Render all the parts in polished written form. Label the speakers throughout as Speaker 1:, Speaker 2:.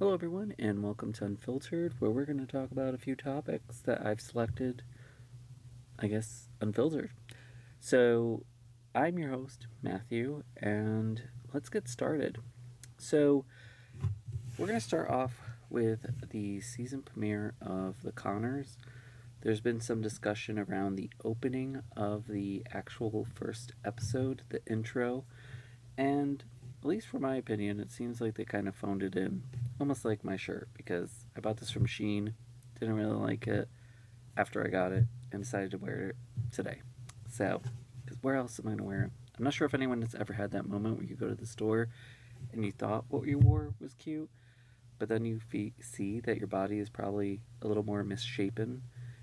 Speaker 1: Hello, everyone, and welcome to Unfiltered, where we're going to talk about a few topics that I've selected, I guess, unfiltered. So, I'm your host, Matthew, and let's get started. So, we're going to start off with the season premiere of The Conners. There's been some discussion around the opening of the actual first episode, the intro, and at least for my opinion, it seems like they kind of phoned it in. Almost like my shirt, because I bought this from Shein, didn't really like it after I got it, and decided to wear it today. So, because where else am I going to wear it? I'm not sure if anyone has ever had that moment where you go to the store and you thought what you wore was cute, but then you see that your body is probably a little more misshapen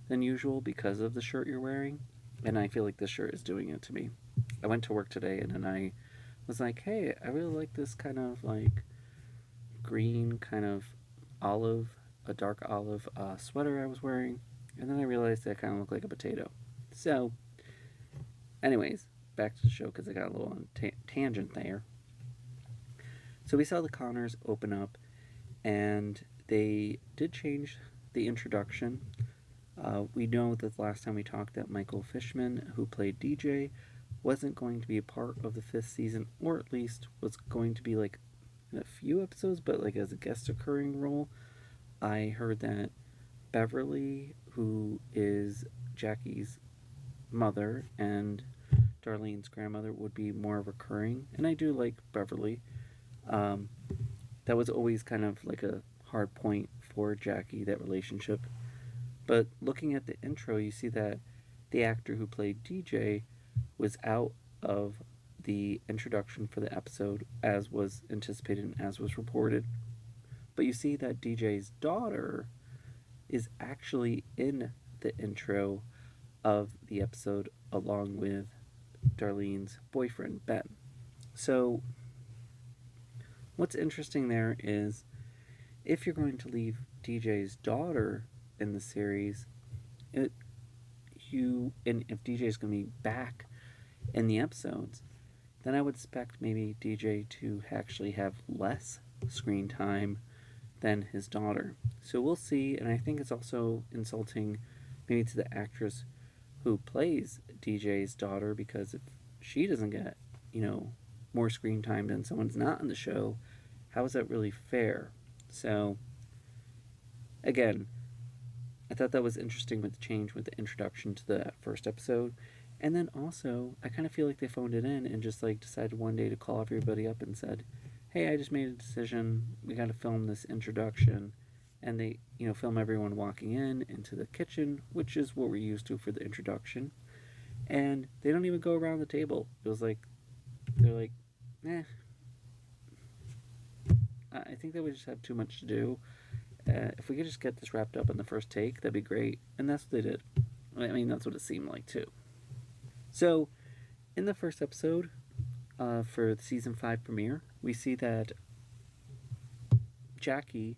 Speaker 1: than usual because of the shirt you're wearing. And I feel like this shirt is doing it to me. I went to work today and then I was like, hey, I really like this kind of like green, kind of olive, a dark olive sweater I was wearing. And then I realized that I kind of looked like a potato. So, anyways, back to the show because I got a little on tangent there. So we saw the Conners open up, and they did change the introduction. We know that last time we talked that Michael Fishman, who played DJ, wasn't going to be a part of the fifth season, or at least was going to be like in a few episodes, but like as a guest occurring role. I heard that Beverly, who is Jackie's mother and Darlene's grandmother, would be more recurring, and I do like Beverly. Um, that was always kind of like a hard point for Jackie, that relationship. But looking at the intro, you see that the actor who played DJ was out of the introduction for the episode, as was anticipated and as was reported. But you see that DJ's daughter is actually in the intro of the episode along with Darlene's boyfriend, Ben. So, what's interesting there is if you're going to leave DJ's daughter in the series, and if DJ is going to be back in the episodes, then I would expect maybe DJ to actually have less screen time than his daughter. So we'll see, and I think it's also insulting maybe to the actress who plays DJ's daughter, because if she doesn't get, more screen time than someone's not in the show, how is that really fair? So, again, I thought that was interesting with the change with the introduction to the first episode. And then also, I kind of feel like they phoned it in and just like decided one day to call everybody up and said, hey, I just made a decision. We got to film this introduction. And they, film everyone walking into the kitchen, which is what we're used to for the introduction. And they don't even go around the table. It was like, they're like, eh. I think they would just have too much to do. If we could just get this wrapped up in the first take, that'd be great. And that's what they did. I mean, that's what it seemed like, too. So, in the first episode for the season 5 premiere, we see that Jackie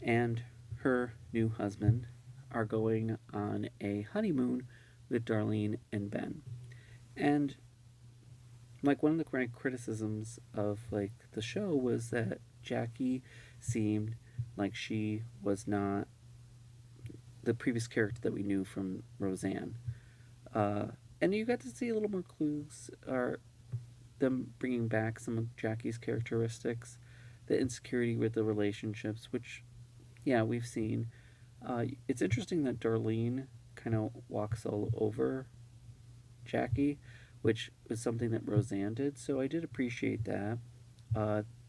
Speaker 1: and her new husband are going on a honeymoon with Darlene and Ben. And like one of the criticisms of like the show was that Jackie seemed like she was not the previous character that we knew from Roseanne. And you got to see a little more clues, or them bringing back some of Jackie's characteristics, the insecurity with the relationships, which, yeah, we've seen. It's interesting that Darlene kind of walks all over Jackie, which was something that Roseanne did, so I did appreciate that.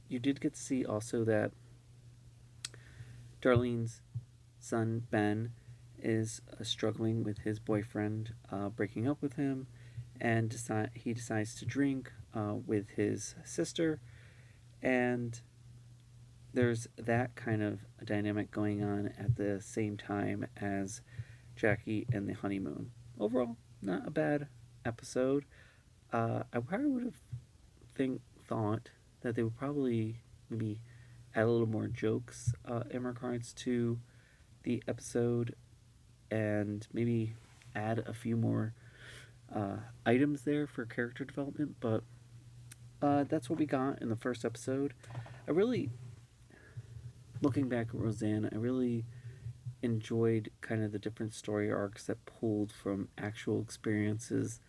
Speaker 1: You did get to see also that Darlene's son, Ben, is struggling with his boyfriend breaking up with him, and he decides to drink with his sister, and there's that kind of dynamic going on at the same time as Jackie and the honeymoon. Overall, not a bad episode. I probably would have thought that they would probably maybe add a little more jokes in regards to the episode, and maybe add a few more items there for character development, but that's what we got in the first episode. I really looking back at Roseanne, I really enjoyed kind of the different story arcs that pulled from actual experiences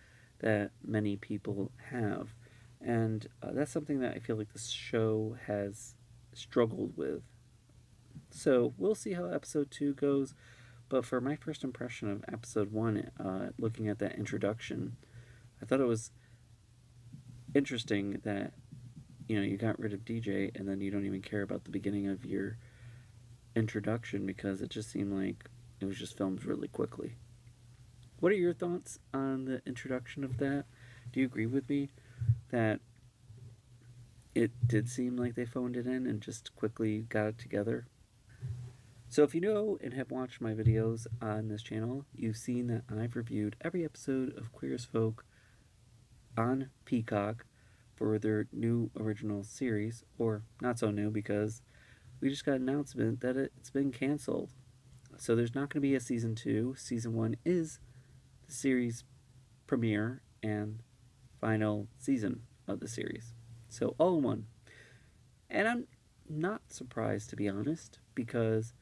Speaker 1: that many people have. And that's something that I feel like this show has struggled with. So we'll see how episode 2 goes. But for my first impression of episode 1, looking at that introduction, I thought it was interesting that you got rid of DJ and then you don't even care about the beginning of your introduction because it just seemed like it was just filmed really quickly. What are your thoughts on the introduction of that? Do you agree with me that it did seem like they phoned it in and just quickly got it together? So if you know and have watched my videos on this channel, you've seen that I've reviewed every episode of Queer as Folk on Peacock for their new original series, or not so new because we just got an announcement that it's been canceled. So there's not going to be a season 2. Season 1 is the series premiere and final season of the series. So all in one. And I'm not surprised, to be honest, because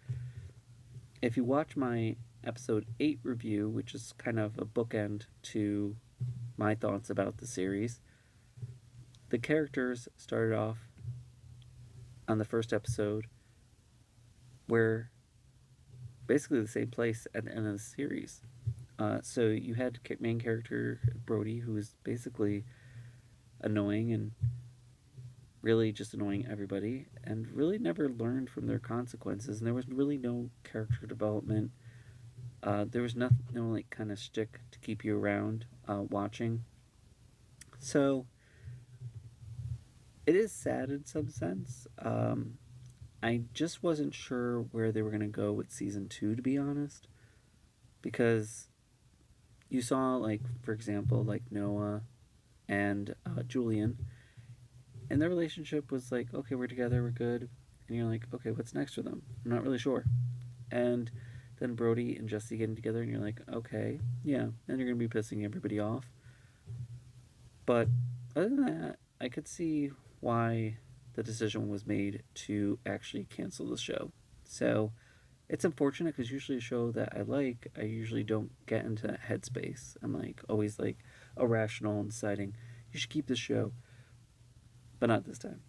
Speaker 1: if you watch my episode 8 review, which is kind of a bookend to my thoughts about the series, the characters started off on the first episode where basically the same place at the end of the series. So you had main character Brody, who was basically annoying and really just annoying everybody, and really never learned from their consequences. And there was really no character development. There was no like kind of shtick to keep you around watching. So it is sad in some sense. I just wasn't sure where they were going to go with season 2, to be honest, because you saw, like, for example, like Noah and Julian, and their relationship was like, okay, we're together, we're good, and you're like, okay, what's next for them? I'm not really sure. And then Brody and Jesse getting together, and you're like, okay, yeah, and you're gonna be pissing everybody off. But other than that, I could see why the decision was made to actually cancel the show. So it's unfortunate because usually a show that I usually don't get into that headspace. I'm like always like irrational and deciding you should keep this show, but not this time.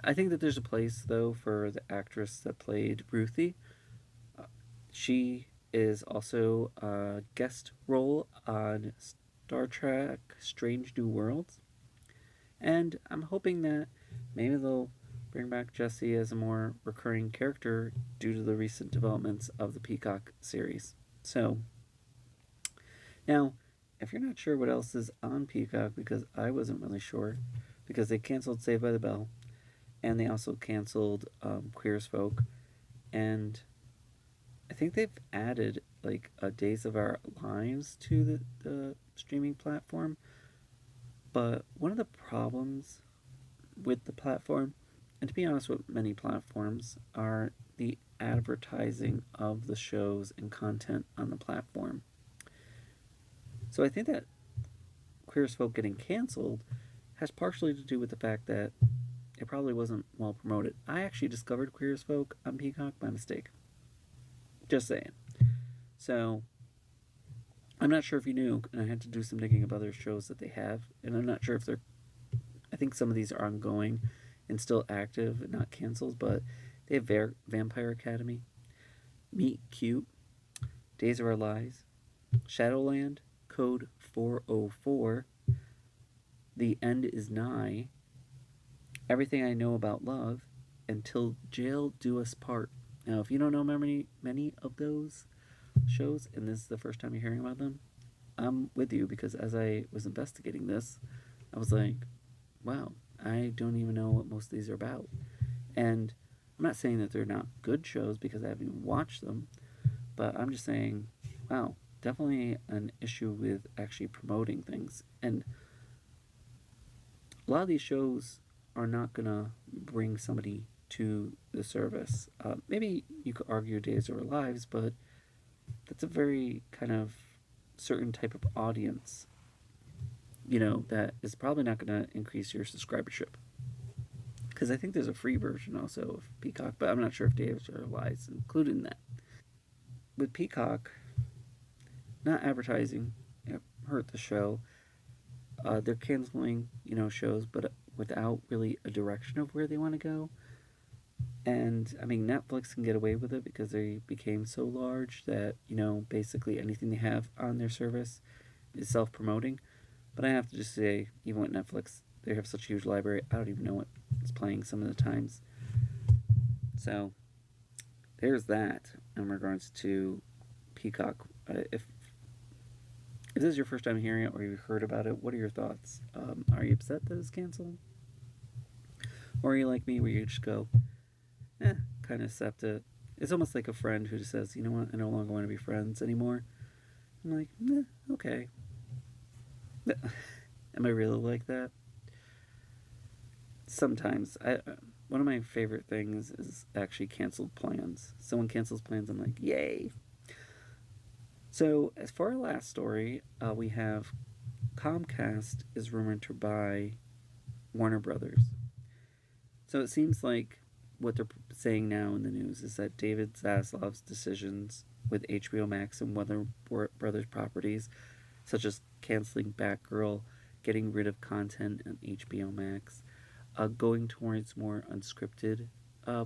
Speaker 1: I think that there's a place though for the actress that played Ruthie. She is also a guest role on Star Trek Strange New Worlds. And I'm hoping that maybe they'll bring back Jesse as a more recurring character due to the recent developments of the Peacock series. So, now, if you're not sure what else is on Peacock, because I wasn't really sure, because they canceled Saved by the Bell, and they also canceled Queer as Folk, and I think they've added like Days of Our Lives to the streaming platform. But one of the problems with the platform, and to be honest with many platforms, are the advertising of the shows and content on the platform. So I think that Queer as Folk getting canceled has partially to do with the fact that it probably wasn't well promoted. I actually discovered Queer as Folk on Peacock by mistake. Just saying. So I'm not sure if you knew, and I had to do some digging of other shows that they have, and I'm not sure if they're, I think some of these are ongoing and still active and not canceled, but they have Vampire Academy, Meet Cute, Days of Our Lives, Shadowland, Code 404, The End Is Nigh, Everything I Know About Love, Until Jail Do Us Part. Now, if you don't know many of those shows, and this is the first time you're hearing about them, I'm with you, because as I was investigating this, I was like, wow, I don't even know what most of these are about. And I'm not saying that they're not good shows because I haven't even watched them, but I'm just saying, wow, definitely an issue with actually promoting things. And a lot of these shows are not gonna bring somebody to the service. Maybe you could argue Days of Our Lives, but that's a very kind of certain type of audience, that is probably not going to increase your subscribership. because I think there's a free version also of Peacock, but I'm not sure if Dave's or Lies included in that. With Peacock, not advertising hurt the show. They're canceling, shows, but without really a direction of where they want to go. And I mean, Netflix can get away with it because they became so large that, basically anything they have on their service is self promoting. But I have to just say, even with Netflix, they have such a huge library, I don't even know what it's playing some of the times. So, there's that in regards to Peacock. If this is your first time hearing it or you've heard about it, what are your thoughts? Are you upset that it's canceled? Or are you like me where you just go, kind of accept it? It's almost like a friend who just says, you know what, I no longer want to be friends anymore. I'm like, okay. Am I really like that? Sometimes. One of my favorite things is actually canceled plans. Someone cancels plans, I'm like, yay. So, as for our last story, we have Comcast is rumored to buy Warner Brothers. So it seems like what they're saying now in the news is that David Zaslav's decisions with HBO Max and Warner Brothers properties, such as canceling Batgirl, getting rid of content on HBO Max, going towards more unscripted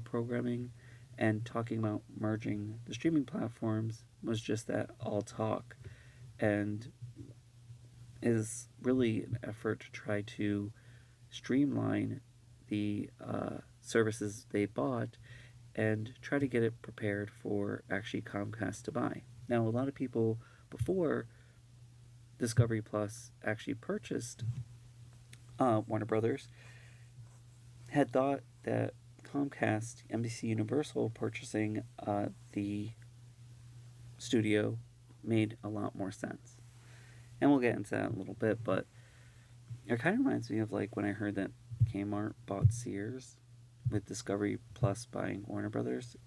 Speaker 1: programming, and talking about merging the streaming platforms was just that all talk, and is really an effort to try to streamline the services they bought and try to get it prepared for actually Comcast to buy. Now, a lot of people before Discovery Plus actually purchased Warner Brothers had thought that Comcast, NBC Universal purchasing the studio made a lot more sense. And we'll get into that in a little bit, but it kind of reminds me of like when I heard that Kmart bought Sears with Discovery Plus buying Warner Brothers.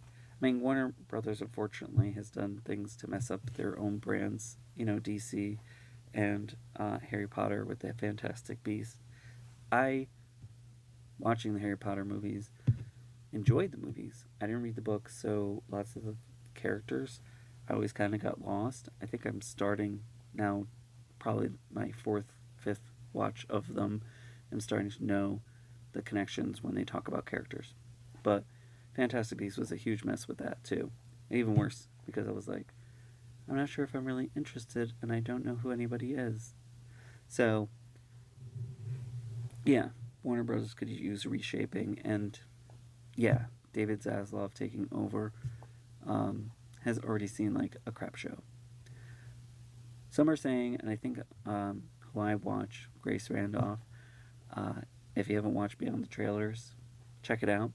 Speaker 1: I mean, Warner Brothers unfortunately has done things to mess up their own brands, DC and Harry Potter with the Fantastic Beasts. Watching the Harry Potter movies, enjoyed the movies. I didn't read the books, so lots of the characters, I always kind of got lost. I think I'm starting now, probably my fourth, fifth watch of them. I'm starting to know the connections when they talk about characters. But Fantastic Beasts was a huge mess with that too. Even worse, because I was like, I'm not sure if I'm really interested and I don't know who anybody is. So, yeah, Warner Bros. Could use reshaping, and yeah, David Zaslav taking over has already seen like a crap show. Some are saying, and I think who I watch, Grace Randolph, if you haven't watched Beyond the Trailers, check it out,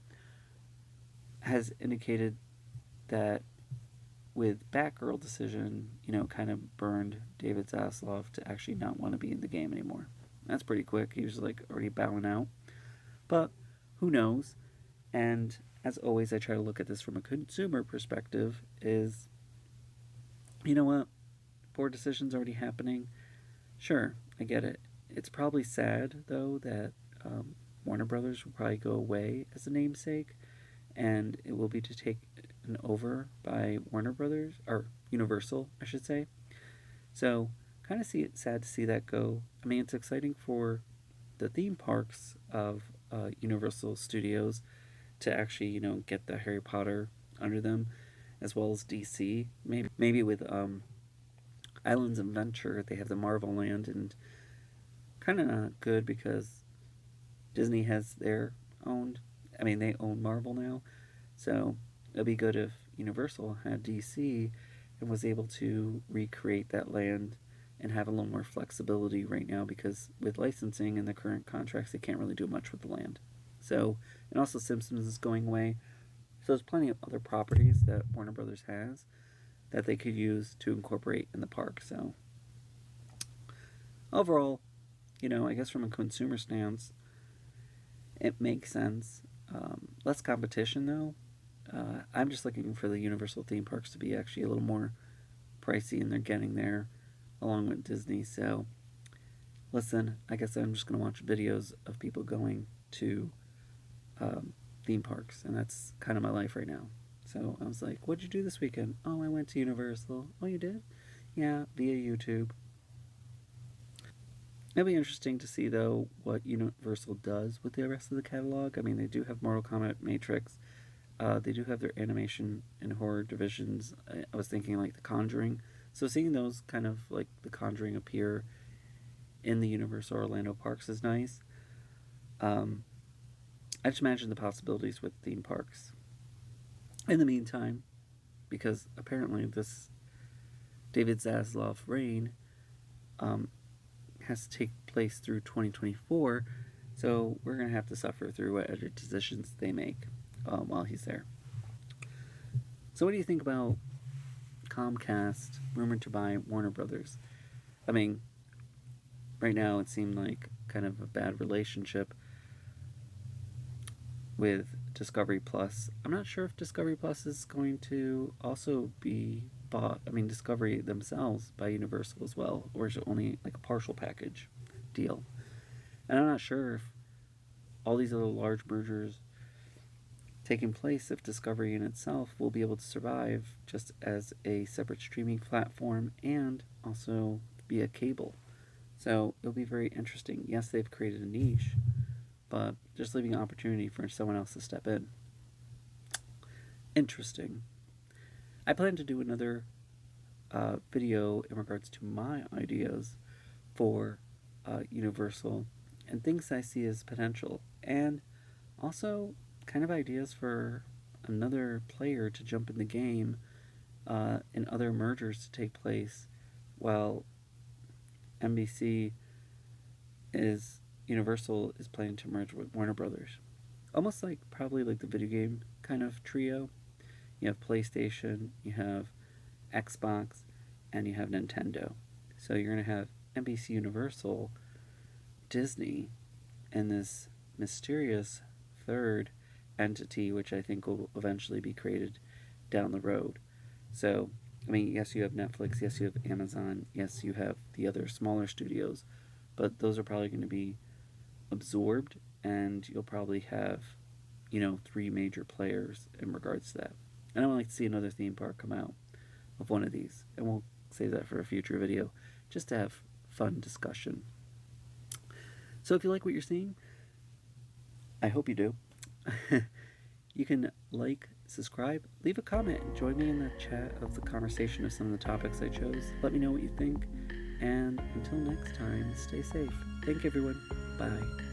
Speaker 1: has indicated that with Batgirl decision, kind of burned David Zaslav to actually not want to be in the game anymore. That's pretty quick. He was like already bowing out. But who knows? And as always, I try to look at this from a consumer perspective is, you know what? Poor decisions already happening. Sure, I get it. It's probably sad, though, that Warner Brothers will probably go away as a namesake, and it will be to take over by Warner Brothers, or Universal, I should say. So, kind of sad to see that go. I mean, it's exciting for the theme parks of Universal Studios to actually, get the Harry Potter under them, as well as DC. Maybe with Islands of Adventure, they have the Marvel Land, and kind of not good because Disney has their own. I mean, they own Marvel now, so it'd be good if Universal had DC and was able to recreate that land and have a little more flexibility right now, because with licensing and the current contracts, they can't really do much with the land. So, and also Simpsons is going away. So there's plenty of other properties that Warner Brothers has that they could use to incorporate in the park. So overall, I guess from a consumer stance, it makes sense. Less competition though. I'm just looking for the Universal theme parks to be actually a little more pricey, and they're getting there along with Disney. So listen, I guess I'm just going to watch videos of people going to theme parks, and that's kind of my life right now. So I was like, what'd you do this weekend? Oh, I went to Universal. Oh, you did? Yeah, via YouTube. It'll be interesting to see, though, what Universal does with the rest of the catalog. I mean, they do have Mortal Kombat Matrix. They do have their animation and horror divisions. I was thinking like The Conjuring. So seeing those kind of like The Conjuring appear in the Universal Orlando parks is nice. I just imagine the possibilities with theme parks. In the meantime, because apparently this David Zaslav reign has to take place through 2024, so we're going to have to suffer through whatever decisions they make while he's there. So what do you think about Comcast rumored to buy Warner Brothers? I mean, right now it seemed like kind of a bad relationship with Discovery Plus. I'm not sure if Discovery Plus is going to also be bought, I mean, Discovery themselves, by Universal as well, or is it only like a partial package deal? And I'm not sure if all these other large mergers taking place, if Discovery in itself will be able to survive just as a separate streaming platform and also via cable. So it'll be very interesting. Yes, they've created a niche, but just leaving an opportunity for someone else to step in. Interesting. I plan to do another video in regards to my ideas for Universal and things I see as potential, and also kind of ideas for another player to jump in the game and other mergers to take place while Universal is planning to merge with Warner Brothers. Almost like probably like the video game kind of trio. You have PlayStation, you have Xbox, and you have Nintendo. So you're going to have NBC Universal, Disney, and this mysterious third entity, which I think will eventually be created down the road. So, I mean, yes, you have Netflix, yes, you have Amazon, yes, you have the other smaller studios, but those are probably going to be absorbed, and you'll probably have, 3 major players in regards to that. And I would like to see another theme park come out of one of these, and we'll save that for a future video, just to have fun discussion. So if you like what you're seeing, I hope you do. You can like, subscribe, leave a comment, join me in the chat of the conversation of some of the topics I chose. Let me know what you think, and until next time, stay safe. Thank you, everyone. Bye.